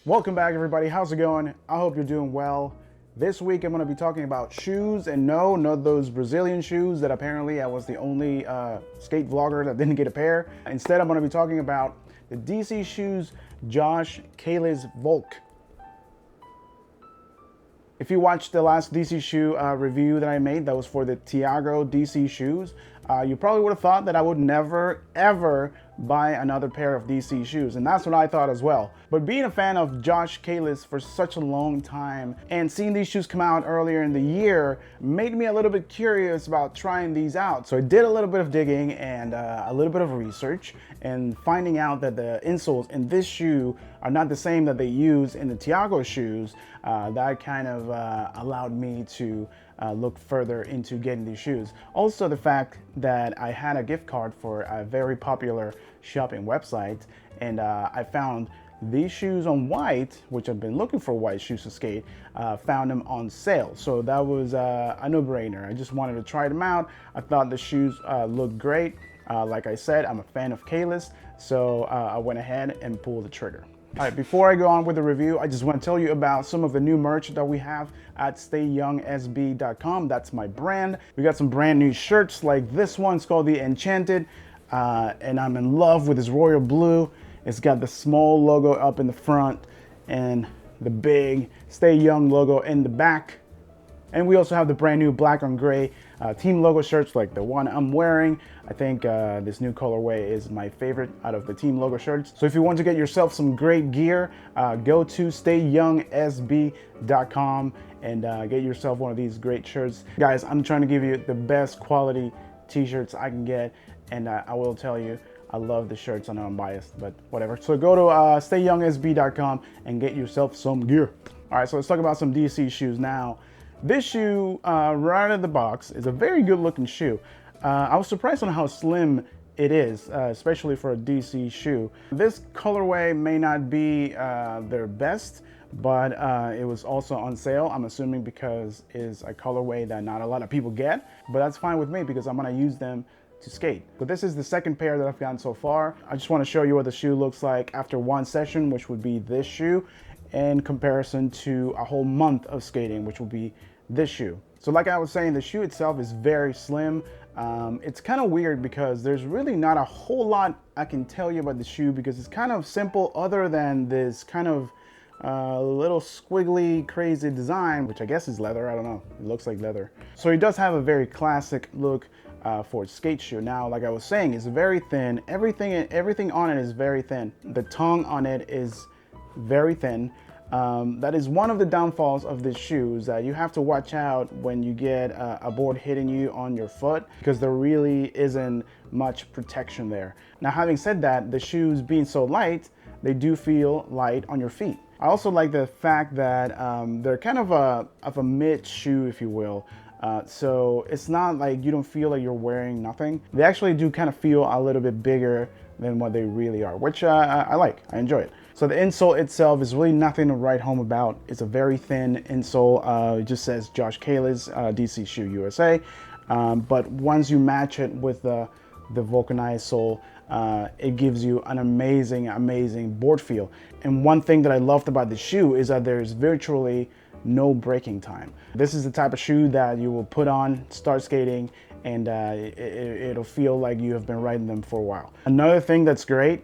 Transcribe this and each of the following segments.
Welcome back, everybody. How's it going? I hope you're doing well. This week I'm going to be talking about shoes, and no, not those Brazilian shoes that apparently I was the only skate vlogger that didn't get a pair. Instead, I'm going to be talking about the DC shoes Josh Kayles Vulc. If you watched the last DC shoe review that I made, that was for the Tiago DC shoes, you probably would have thought that I would never, ever buy another pair of DC shoes, and that's what I thought as well. But being a fan of Josh Kayles for such a long time and seeing these shoes come out earlier in the year made me a little bit curious about trying these out. So I did a little bit of digging and a little bit of research, and finding out that the insoles in this shoe are not the same that they use in the Tiago shoes. That kind of allowed me to look further into getting these shoes. Also, the fact that I had a gift card for a very popular shopping website, and I found these shoes on white, which I've been looking for white shoes to skate, found them on sale. So that was a no-brainer. I just wanted to try them out. I thought the shoes looked great. Like I said, I'm a fan of Kayles, so I went ahead and pulled the trigger. All right, before I go on with the review, I just want to tell you about some of the new merch that we have at stayyoungsb.com. That's my brand. We got some brand new shirts like this one. It's called the Enchanted, and I'm in love with this royal blue. It's got the small logo up in the front and the big Stay Young logo in the back. And we also have the brand new black on gray team logo shirts like the one I'm wearing. I think this new colorway is my favorite out of the team logo shirts. So if you want to get yourself some great gear, go to stayyoungsb.com and get yourself one of these great shirts. Guys, I'm trying to give you the best quality t-shirts I can get, and I will tell you, I love the shirts. I know I'm biased, but whatever. So go to stayyoungsb.com and get yourself some gear. All right, so let's talk about some DC shoes now. This shoe, right out of the box, is a very good looking shoe. I was surprised on how slim it is, especially for a DC shoe. This colorway may not be their best, but it was also on sale, I'm assuming because it's a colorway that not a lot of people get, but that's fine with me because I'm gonna use them to skate. But this is the second pair that I've gotten so far. I just wanna show you what the shoe looks like after one session, which would be this shoe, in comparison to a whole month of skating, which will be this shoe. So like I was saying, the shoe itself is very slim. It's kind of weird because there's really not a whole lot I can tell you about the shoe because it's kind of simple other than this kind of little squiggly crazy design, which I guess is leather. I don't know, it looks like leather. So it does have a very classic look for a skate shoe. Now, like I was saying, it's very thin. Everything on it is very thin. The tongue on it is very thin. That is one of the downfalls of this shoe, is that you have to watch out when you get a board hitting you on your foot because there really isn't much protection there. Now, having said that, the shoes being so light, they do feel light on your feet. I also like the fact that they're kind of a mid shoe, if you will. So it's not like you don't feel like you're wearing nothing. They actually do kind of feel a little bit bigger than what they really are, which I like. I enjoy it. So the insole itself is really nothing to write home about. It's a very thin insole. It just says Josh Kayles, DC Shoe USA. But once you match it with the vulcanized sole, it gives you an amazing board feel. And one thing that I loved about the shoe is that there's virtually no breaking time. This is the type of shoe that you will put on, start skating, and it'll feel like you have been riding them for a while. Another thing that's great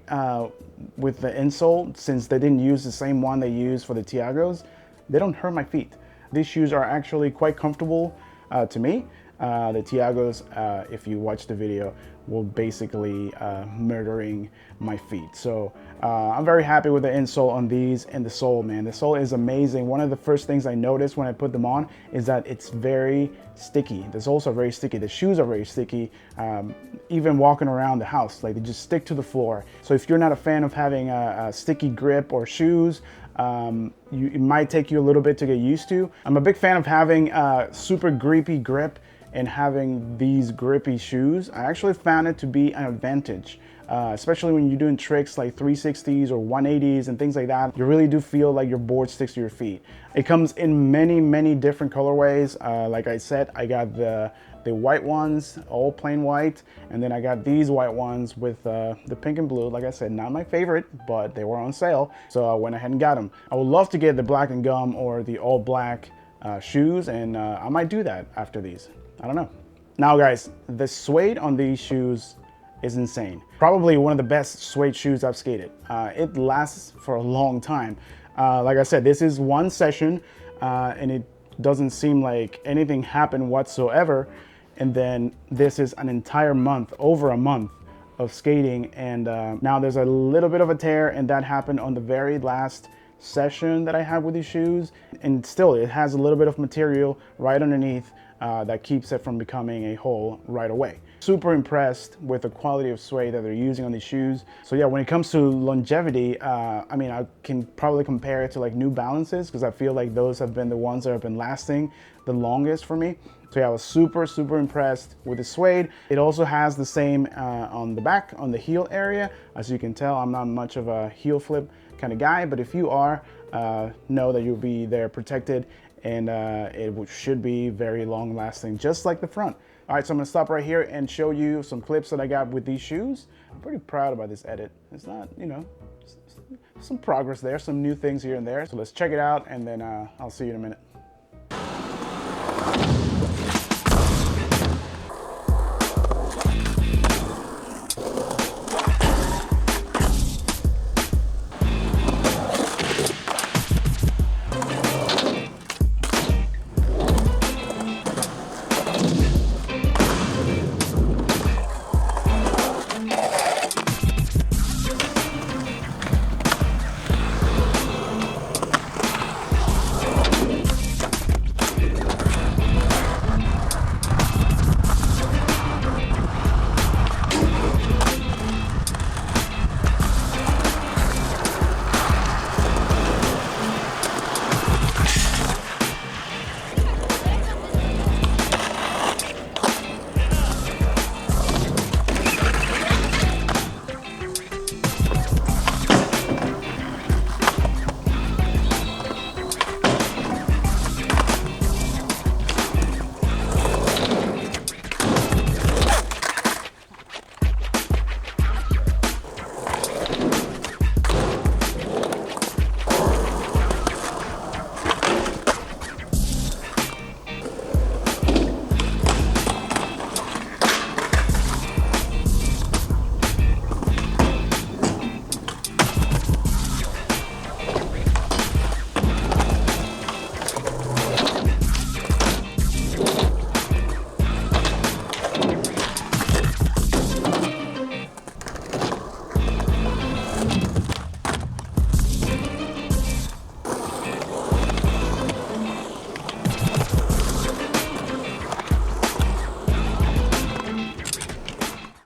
with the insole, since they didn't use the same one they used for the Tiagos, they don't hurt my feet. These shoes are actually quite comfortable to me. The Tiagos, if you watch the video, will basically murdering my feet. So I'm very happy with the insole on these, and the sole, man. The sole is amazing. One of the first things I noticed when I put them on is that it's very sticky. The soles are very sticky. The shoes are very sticky. Even walking around the house, like they just stick to the floor. So if you're not a fan of having a sticky grip or shoes, it might take you a little bit to get used to. I'm a big fan of having a super grippy grip and having these grippy shoes. I actually found it to be an advantage, especially when you're doing tricks like 360s or 180s and things like that. You really do feel like your board sticks to your feet. It comes in many different colorways. Like I said, I got the the white ones, all plain white, and then I got these white ones with the pink and blue. Like I said, not my favorite, but they were on sale, so I went ahead and got them. I would love to get the black and gum or the all black shoes, and I might do that after these. I don't know. Now guys, the suede on these shoes is insane. Probably one of the best suede shoes I've skated. It lasts for a long time. Like I said, this is one session, and it doesn't seem like anything happened whatsoever. And then this is an entire month, over a month of skating. And now there's a little bit of a tear, and that happened on the very last session that I had with these shoes. And still, it has a little bit of material right underneath that keeps it from becoming a hole right away. Super impressed with the quality of suede that they're using on these shoes. So yeah, when it comes to longevity, I mean, I can probably compare it to like New Balances, because I feel like those have been the ones that have been lasting the longest for me. So yeah, I was super impressed with the suede. It also has the same on the back, on the heel area. As you can tell, I'm not much of a heel flip kind of guy, but if you are, know that you'll be there protected, and it should be very long lasting, just like the front. All right, so I'm gonna stop right here and show you some clips that I got with these shoes. I'm pretty proud about this edit. It's not, you know, some progress there, some new things here and there. So let's check it out, and then I'll see you in a minute.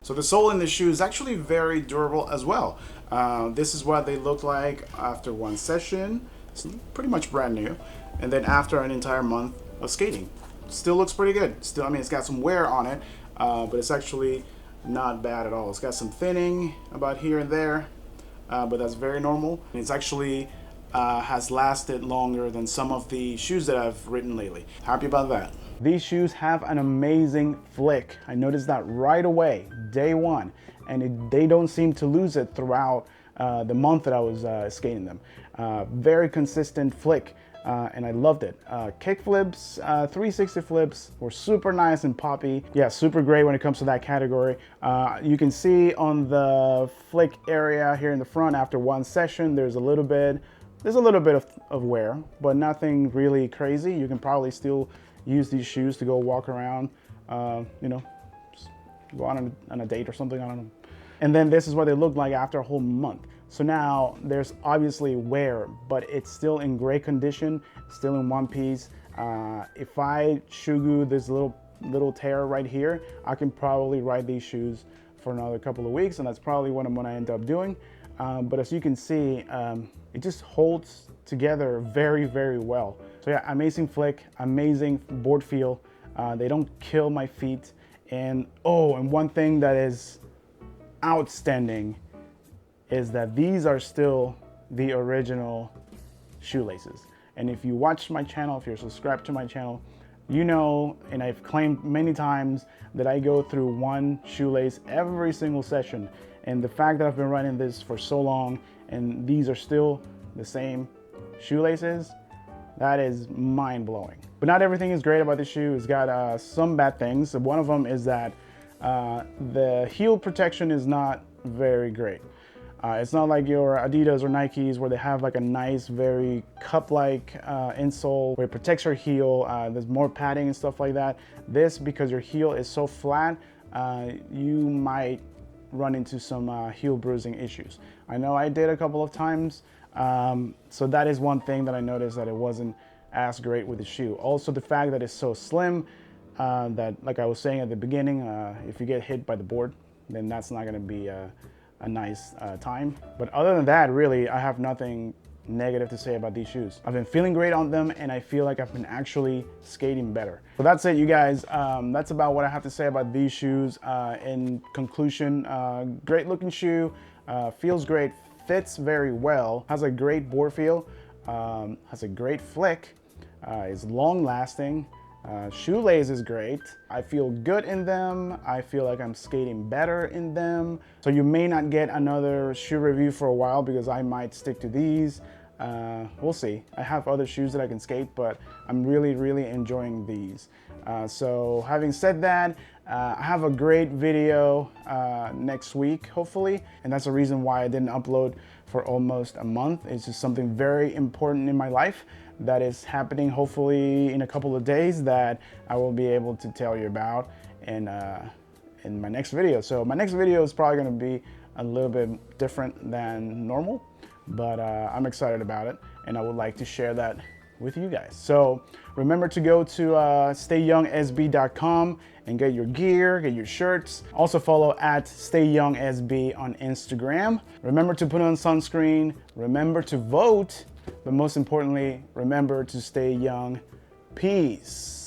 So the sole in the shoe is actually very durable as well. This is what they look like after one session. It's pretty much brand new. And then after an entire month of skating. Still looks pretty good. Still, I mean, it's got some wear on it, but it's actually not bad at all. It's got some thinning about here and there, but that's very normal. And it's actually has lasted longer than some of the shoes that I've ridden lately. Happy about that. These shoes have an amazing flick. I noticed that right away, day one, and they don't seem to lose it throughout the month that I was skating them. Very consistent flick, and I loved it. Kick flips, 360 flips were super nice and poppy. Yeah, super great when it comes to that category. You can see on the flick area here in the front, after one session, there's a little bit of wear, but nothing really crazy. You can probably still use these shoes to go walk around, you know, go on a date or something, I don't know. And then this is what they look like after a whole month. So now there's obviously wear, but it's still in great condition, still in one piece. If I shugu this little tear right here, I can probably ride these shoes for another couple of weeks, and that's probably what I'm gonna end up doing. But as you can see, it just holds together very, very well. So yeah, amazing flick, amazing board feel. They don't kill my feet. And oh, and one thing that is outstanding is that these are still the original shoelaces. And if you watch my channel, if you're subscribed to my channel, You know, and I've claimed many times that I go through one shoelace every single session. And the fact that I've been running this for so long and these are still the same shoelaces, that is mind-blowing. But not everything is great about this shoe. It's got some bad things. One of them is that the heel protection is not very great. It's not like your Adidas or Nikes where they have like a nice, very cup-like insole where it protects your heel. There's more padding and stuff like that. This, because your heel is so flat, you might run into some heel bruising issues. I know I did a couple of times. So that is one thing that I noticed, that it wasn't as great with the shoe. Also the fact that it's so slim, that, like I was saying at the beginning, if you get hit by the board, then that's not gonna be a nice time. But other than that, really, I have nothing negative to say about these shoes. I've been feeling great on them and I feel like I've been actually skating better. So that's it, you guys. That's about what I have to say about these shoes. In conclusion, great looking shoe, feels great, fits very well, has a great board feel, has a great flick, is long lasting. Shoelace is great. I feel good in them. I feel like I'm skating better in them. So you may not get another shoe review for a while because I might stick to these. We'll see. I have other shoes that I can skate, but I'm really enjoying these. So having said that, I have a great video next week, hopefully. And that's the reason why I didn't upload for almost a month. It's just something very important in my life that is happening hopefully in a couple of days that I will be able to tell you about in my next video. So my next video is probably going to be a little bit different than normal, but I'm excited about it and I would like to share that with you guys. So remember to go to stayyoungsb.com and get your gear, get your shirts. Also follow at stayyoungsb on Instagram. Remember to put on sunscreen, remember to vote, but most importantly, remember to stay young. Peace.